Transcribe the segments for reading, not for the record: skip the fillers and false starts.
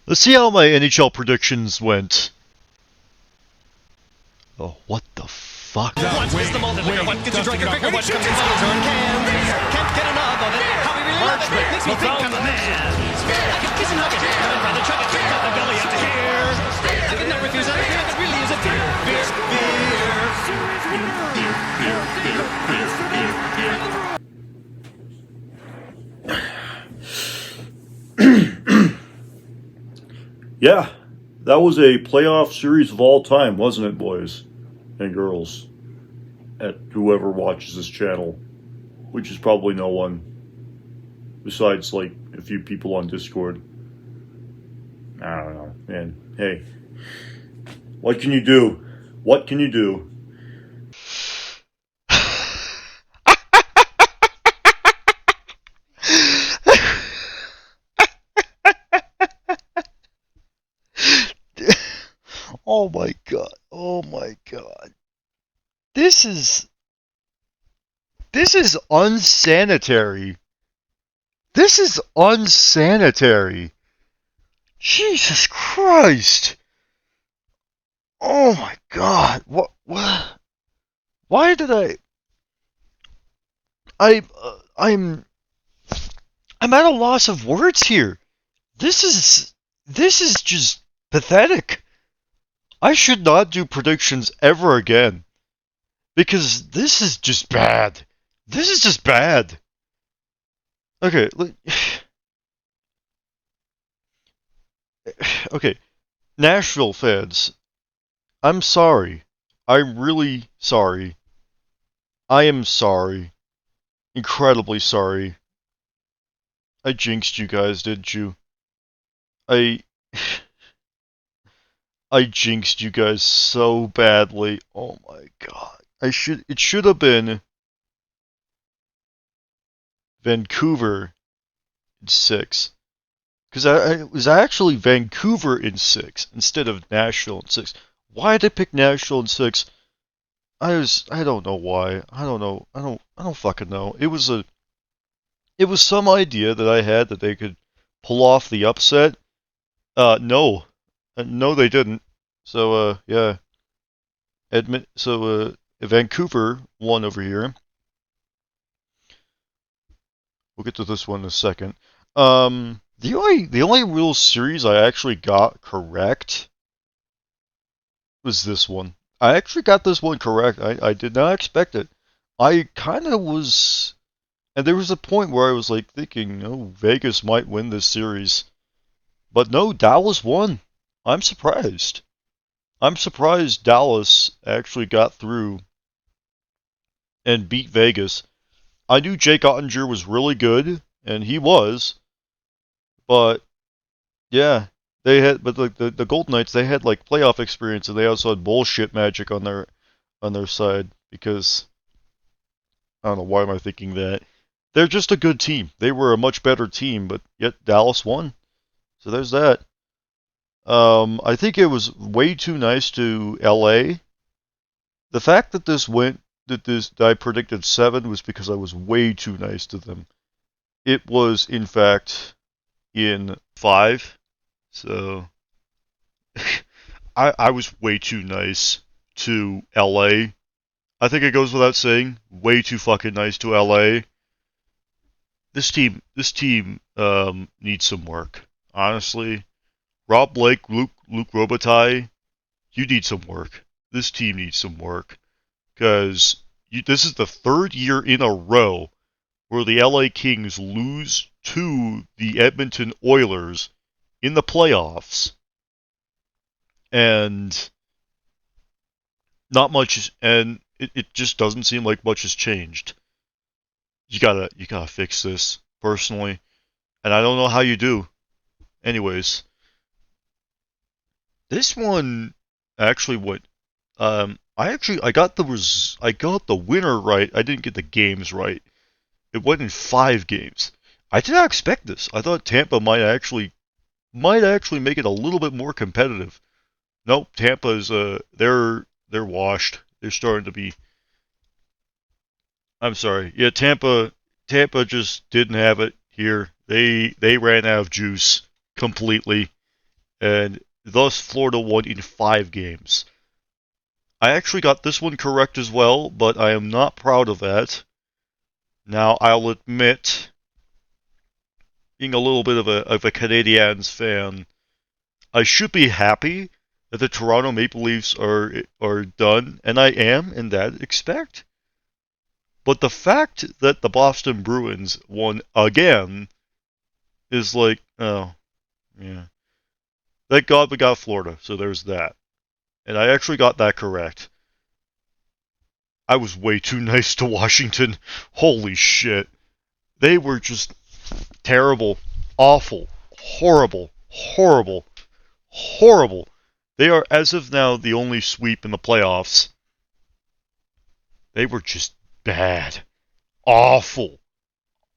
Let's see how my NHL predictions went. Oh, what the fuck? Once is the malted liquor, what gets you drunker quicker, what comes in bottles or in cans. Can't get enough of it, how we really love it. Makes me think I'm the man. I can kiss and hug it, and then rather chug it, straight out the belly out to here. I can not refuse it, I can really use it. Yeah, that was a playoff series of all time, wasn't it, boys and girls? At whoever watches this channel, which is probably no one, besides like a few people on Discord. I don't know, man. Hey, what can you do? What can you do? Oh my god. Oh my god. This is unsanitary. This is unsanitary. Jesus Christ. Oh my god. What why did I'm at a loss of words here. This is just pathetic. I should not do predictions ever again. Because this is just bad. This is just bad. Okay, okay. Nashville fans, I'm sorry. I'm really sorry. I am sorry. Incredibly sorry. I jinxed you guys, didn't you? I jinxed you guys so badly. Oh my god. It should have been Vancouver in 6. Because it was actually Vancouver in 6 instead of Nashville in 6. Why did I pick Nashville in 6? I don't know why. I don't know. I don't fucking know. It was some idea that I had that they could pull off the upset. No. No, they didn't. So, yeah. Vancouver won over here. We'll get to this one in a second. The only real series I actually got correct was this one. I actually got this one correct. I did not expect it. I kind of was... And there was a point where I was like thinking, oh, Vegas might win this series. But no, Dallas won. I'm surprised. I'm surprised Dallas actually got through and beat Vegas. I knew Jake Ottinger was really good, and he was. But yeah, they had, but the Golden Knights, they had like playoff experience, and they also had bullshit magic on their side because I don't know why am I thinking that. They're just a good team. They were a much better team, but yet Dallas won. So there's that. I think it was way too nice to LA. The fact that that I predicted 7 was because I was way too nice to them. It was in fact in 5. So I was way too nice to LA. I think it goes without saying, way too fucking nice to LA. This team needs some work. Honestly, Rob Blake, Luke Robitaille, you need some work. This team needs some work because this is the 3rd year in a row where the LA Kings lose to the Edmonton Oilers in the playoffs, and not much, and it just doesn't seem like much has changed. You gotta fix this personally, and I don't know how you do. Anyways, this one actually went. I got the winner right. I didn't get the games right. It went in 5 games. I did not expect this. I thought Tampa might actually make it a little bit more competitive. Nope, Tampa's they're washed. They're starting to be. I'm sorry. Yeah, Tampa just didn't have it here. They ran out of juice completely, and thus Florida won in 5 games. I actually got this one correct as well, but I am not proud of that. Now, I'll admit, being a little bit of a Canadiens fan, I should be happy that the Toronto Maple Leafs are done, and I am in that respect. But the fact that the Boston Bruins won again is like, oh, yeah. Thank God we got Florida, so there's that. And I actually got that correct. I was way too nice to Washington. Holy shit. They were just terrible, awful, horrible, horrible, horrible. They are, as of now, the only sweep in the playoffs. They were just bad. Awful.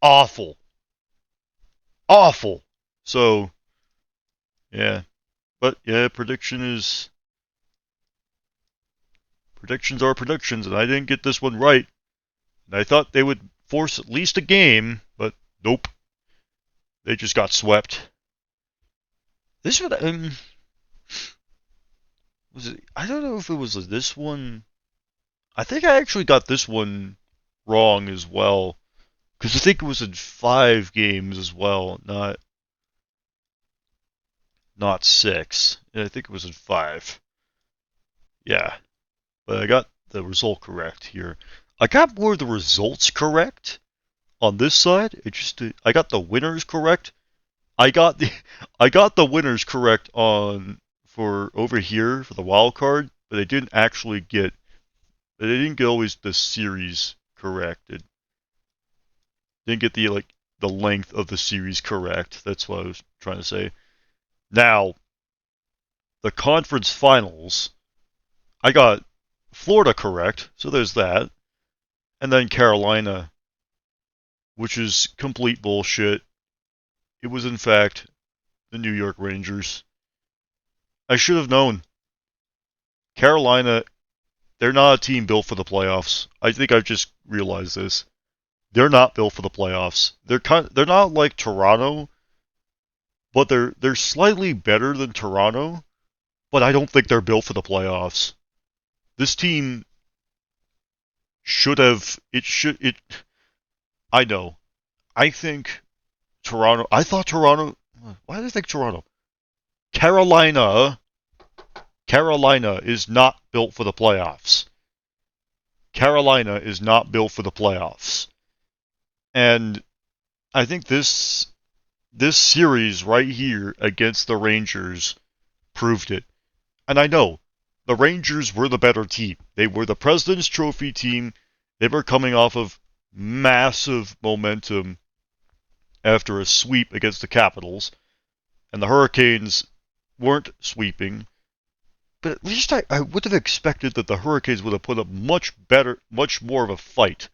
Awful. Awful. So, yeah. But, yeah, predictions are predictions, and I didn't get this one right. And I thought they would force at least a game, but nope. They just got swept. This one, was it? I don't know if it was this one. I think I actually got this one wrong as well, because I think it was in 5 games as well, not 6. I think it was in 5. Yeah, but I got the result correct here. I got more of the results correct on this side. It just I got the winners correct. I got the winners correct on for over here for the wild card, but I didn't actually get. They didn't get always the series corrected. Didn't get the length of the series correct. That's what I was trying to say. Now, the conference finals, I got Florida correct, so there's that. And then Carolina, which is complete bullshit. It was in fact the New York Rangers. I should have known. Carolina, they're not a team built for the playoffs. I think I've just realized this. They're not built for the playoffs. They're not like Toronto, but they're slightly better than Toronto, but I don't think they're built for the playoffs. This team should have it I know. I think Toronto I thought Toronto why did I think Toronto? Carolina is not built for the playoffs. Carolina is not built for the playoffs. And I think this series right here against the Rangers proved it. And I know the Rangers were the better team. They were the President's Trophy team. They were coming off of massive momentum after a sweep against the Capitals. And the Hurricanes weren't sweeping. But at least I would have expected that the Hurricanes would have put up much more of a fight.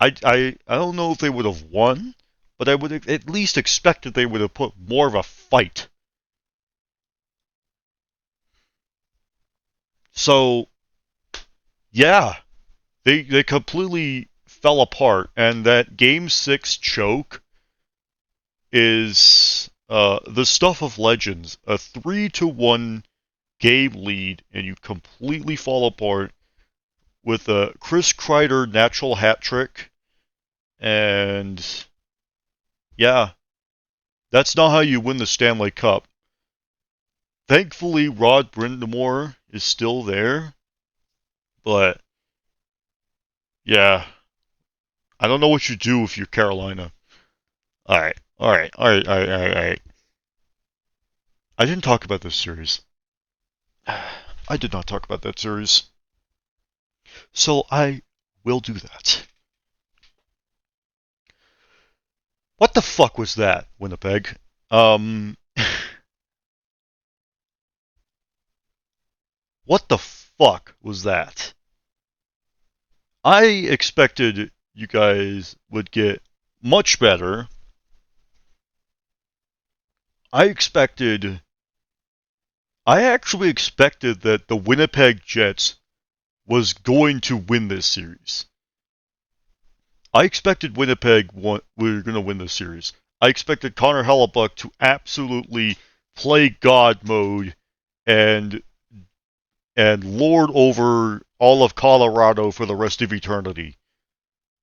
I don't know if they would have won, but I would have at least expected they would have put more of a fight. So, yeah, they completely fell apart, and that Game 6 choke is the stuff of legends. A 3-1 game lead, and you completely fall apart with a Chris Kreider natural hat trick. And yeah, that's not how you win the Stanley Cup. Thankfully, Rod Brind'Amour is still there, but yeah, I don't know what you do if you're Carolina. All right. I didn't talk about this series. I did not talk about that series. So I will do that. What the fuck was that, Winnipeg? What the fuck was that? I expected you guys would get much better. I actually expected that the Winnipeg Jets was going to win this series. I expected Winnipeg were going to win this series. I expected Connor Hellebuck to absolutely play God mode and lord over all of Colorado for the rest of eternity.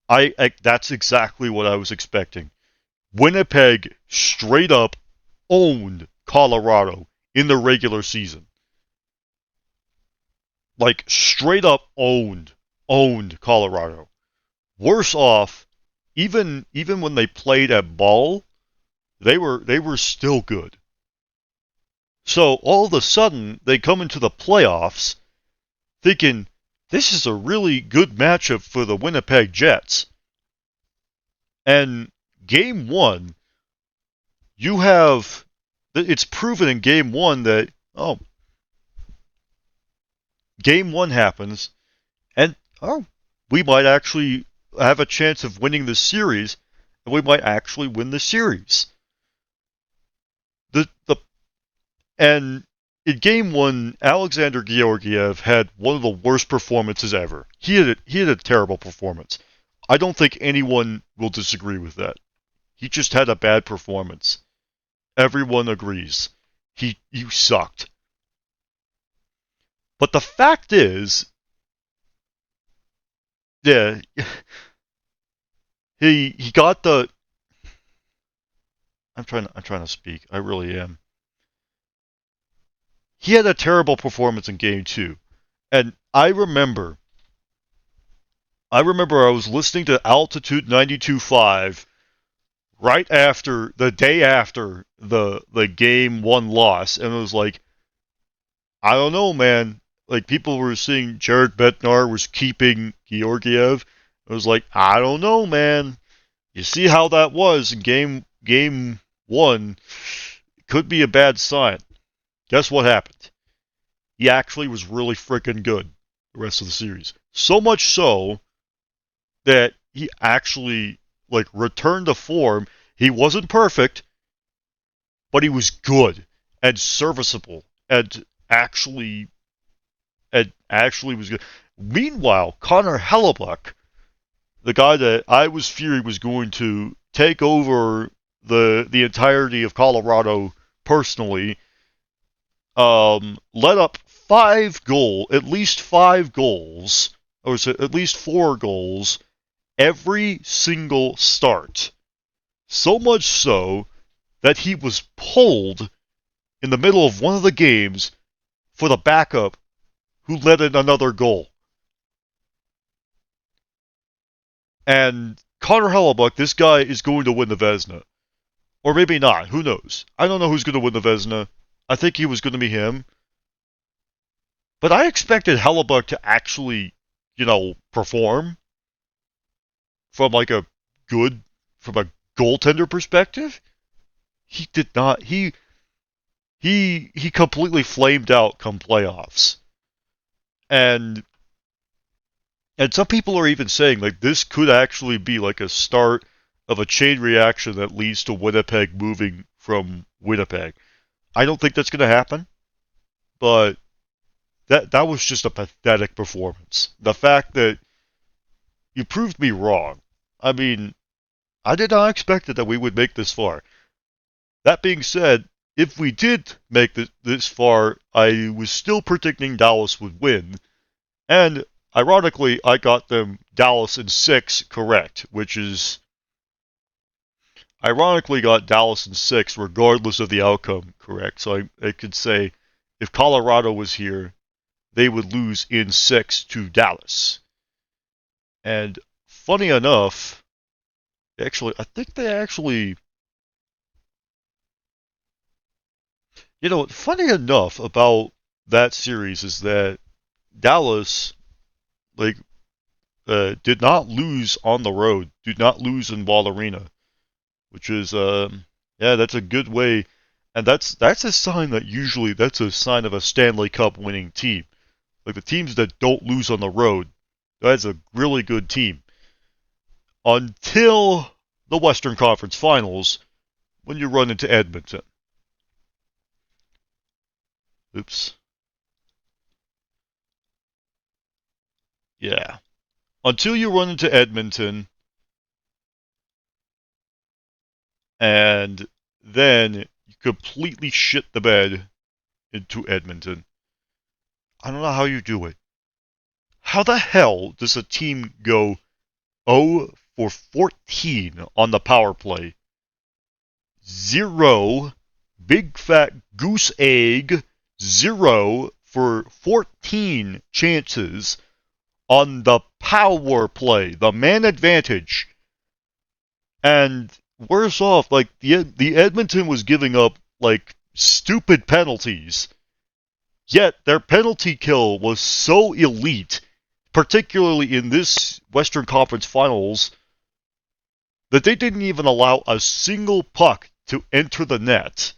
That's exactly what I was expecting. Winnipeg straight up owned Colorado in the regular season. Like straight up owned Colorado. Worse off, even when they played at ball, they were still good. So all of a sudden they come into the playoffs thinking this is a really good matchup for the Winnipeg Jets. And game one, you have it's proven in game one that game one happens and we might actually have a chance of winning the series, and we might actually win the series. The and in game one, Alexander Georgiev had one of the worst performances ever. He had a terrible performance. I don't think anyone will disagree with that. He just had a bad performance. Everyone agrees. He sucked. But the fact is, yeah, he got the. I'm trying to speak. I really am. He had a terrible performance in game two, and I remember I was listening to Altitude 92.5 right after the day after the game one loss, and it was like, I don't know, man. Like people were saying Jared Bednar was keeping Georgiev. It was like, I don't know, man. You see how that was in game one. Could be a bad sign. Guess what happened? He actually was really freaking good the rest of the series. So much so that he actually like returned to form. He wasn't perfect, but he was good and serviceable and actually was good. Meanwhile, Connor Hellebuck, the guy that I was fearing was going to take over the entirety of Colorado personally, let up at least 5 goals, or at least 4 goals every single start. So much so that he was pulled in the middle of one of the games for the backup who let in another goal. And Connor Hellebuck, this guy is going to win the Vezina. Or maybe not. Who knows? I don't know who's going to win the Vezina. I think he was going to be him. But I expected Hellebuck to actually, perform from like from a goaltender perspective. He did not. He completely flamed out come playoffs. And some people are even saying like this could actually be like a start of a chain reaction that leads to Winnipeg moving from Winnipeg. I don't think that's going to happen, but that was just a pathetic performance. The fact that you proved me wrong. I mean, I did not expect that we would make this far. That being said, if we did make this far, I was still predicting Dallas would win. And ironically, I got them Dallas in 6 correct, which is ironically got Dallas in 6 regardless of the outcome correct. So I could say if Colorado was here, they would lose in 6 to Dallas. And funny enough, I think they actually, funny enough about that series is that Dallas, like, did not lose on the road, did not lose in Ball Arena, which is, that's a good way, and that's a sign that usually that's a sign of a Stanley Cup winning team. Like the teams that don't lose on the road, that's a really good team. Until the Western Conference Finals, when you run into Edmonton. Oops. Yeah. Until you run into Edmonton, and then you completely shit the bed into Edmonton. I don't know how you do it. How the hell does a team go 0 for 14 on the power play? 0 big fat goose egg, 0 for 14 chances on the power play, the man advantage. And worse off, like the Edmonton was giving up like stupid penalties. Yet their penalty kill was so elite, particularly in this Western Conference Finals, that they didn't even allow a single puck to enter the net.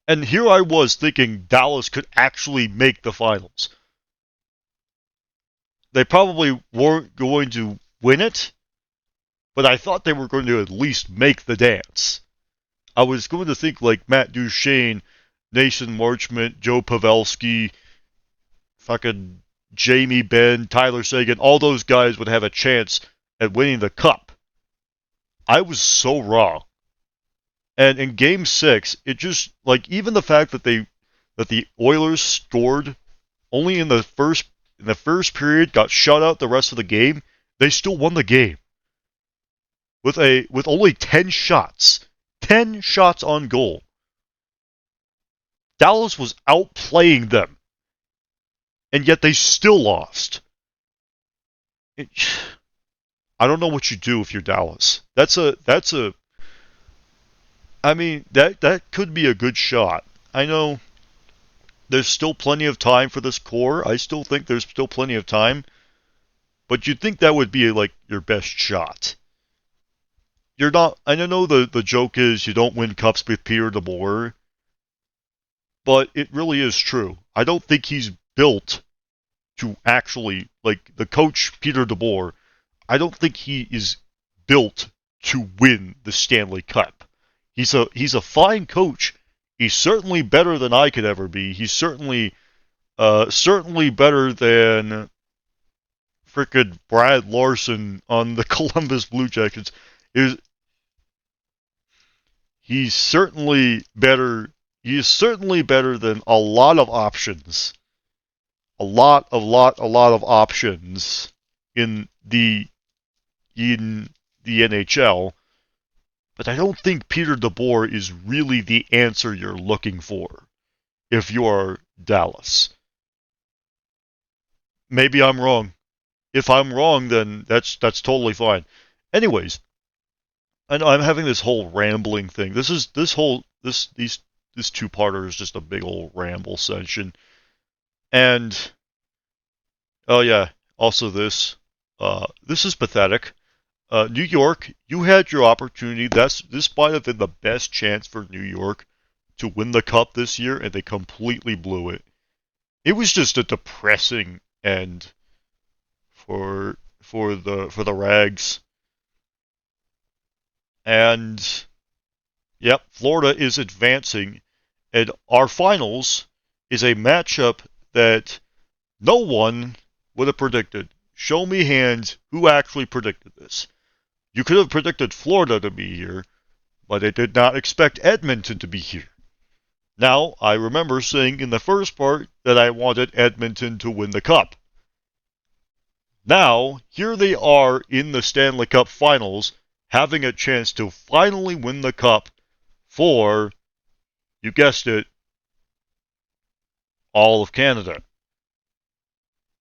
And here I was thinking Dallas could actually make the finals. They probably weren't going to win it, but I thought they were going to at least make the dance. I was going to think like Matt Duchene, Nathan Marchment, Joe Pavelski, fucking Jamie Benn, Tyler Seguin, all those guys would have a chance at winning the cup. I was so wrong. And in Game 6, it just, like, even the fact that the Oilers scored only in the first period, got shut out the rest of the game, they still won the game. With only 10 shots. 10 shots on goal. Dallas was outplaying them. And yet they still lost. I don't know what you do if you're Dallas. I mean, that could be a good shot. I know there's still plenty of time for this core. I still think there's still plenty of time. But you'd think that would be like your best shot. You're not. I know the joke is you don't win cups with Pierre DeBoer, but it really is true. I don't think he's built to actually, like, the coach Peter DeBoer, I don't think he is built to win the Stanley Cup. He's a fine coach. He's certainly better than I could ever be. He's certainly better than frickin' Brad Larson on the Columbus Blue Jackets. He's certainly better. He is certainly better than a lot of options. A lot of options in the NHL. But I don't think Peter DeBoer is really the answer you're looking for if you are Dallas. Maybe I'm wrong. If I'm wrong, then that's totally fine. Anyways, I know I'm having this whole rambling thing. This two-parter is just a big old ramble session. And oh yeah, also this is pathetic. New York, you had your opportunity. This might have been the best chance for New York to win the cup this year, and they completely blew it. It was just a depressing end for the Rags. And yep, Florida is advancing, and our finals is a matchup that no one would have predicted. Show me hands who actually predicted this. You could have predicted Florida to be here, but they did not expect Edmonton to be here. Now, I remember saying in the first part that I wanted Edmonton to win the cup. Now, here they are in the Stanley Cup Finals, having a chance to finally win the cup for, you guessed it, all of Canada.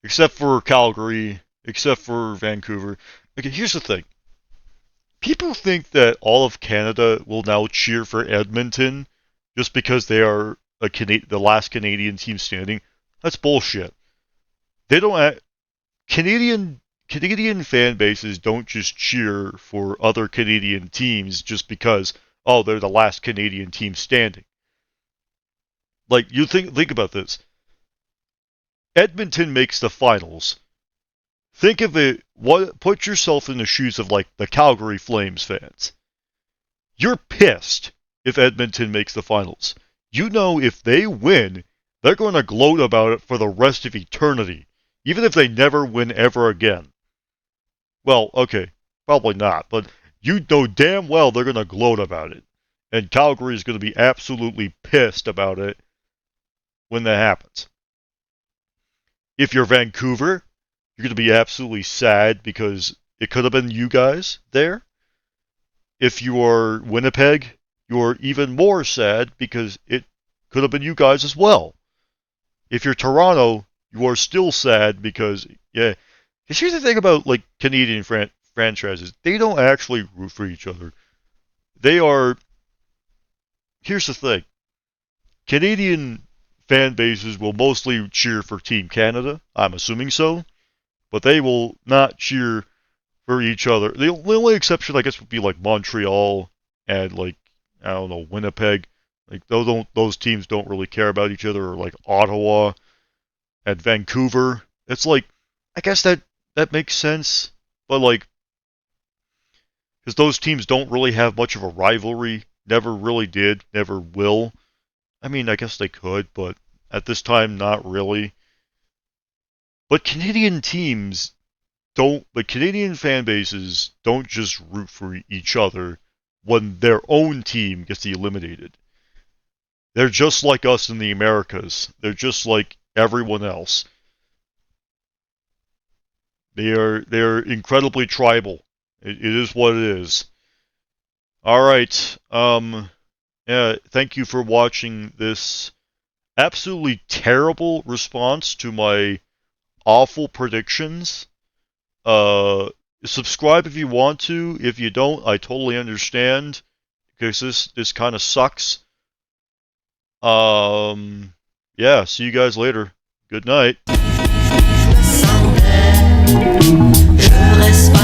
Except for Calgary, except for Vancouver. Okay, here's the thing. People think that all of Canada will now cheer for Edmonton just because they are the last Canadian team standing. That's bullshit. They don't. Canadian fan bases don't just cheer for other Canadian teams just because they're the last Canadian team standing. Like, you think about this. Edmonton makes the finals. Think of it. Put yourself in the shoes of like the Calgary Flames fans. You're pissed if Edmonton makes the finals. You know if they win, they're going to gloat about it for the rest of eternity, even if they never win ever again. Well, okay, probably not, but you know damn well they're going to gloat about it. And Calgary is going to be absolutely pissed about it when that happens. If you're Vancouver, you're going to be absolutely sad because it could have been you guys there. If you are Winnipeg, you're even more sad because it could have been you guys as well. If you're Toronto, you are still sad because, yeah. Because here's the thing about, like, Canadian franchises. They don't actually root for each other. They are... Here's the thing. Canadian fan bases will mostly cheer for Team Canada. I'm assuming so. But they will not cheer for each other. The only exception, I guess, would be like Montreal and, like, I don't know, Winnipeg. Like those teams don't really care about each other, or like Ottawa and Vancouver. It's like, I guess that makes sense, but like, because those teams don't really have much of a rivalry. Never really did. Never will. I mean, I guess they could, but at this time, not really. But Canadian teams don't, but Canadian fan bases don't just root for each other when their own team gets eliminated. They're just like us in the Americas. They're just like everyone else. They're incredibly tribal. It is what it is. All right. Yeah. Thank you for watching this absolutely terrible response to my awful predictions. Subscribe if you want to. If you don't, I totally understand because this kind of sucks. Yeah. See you guys later. Good night. Je reste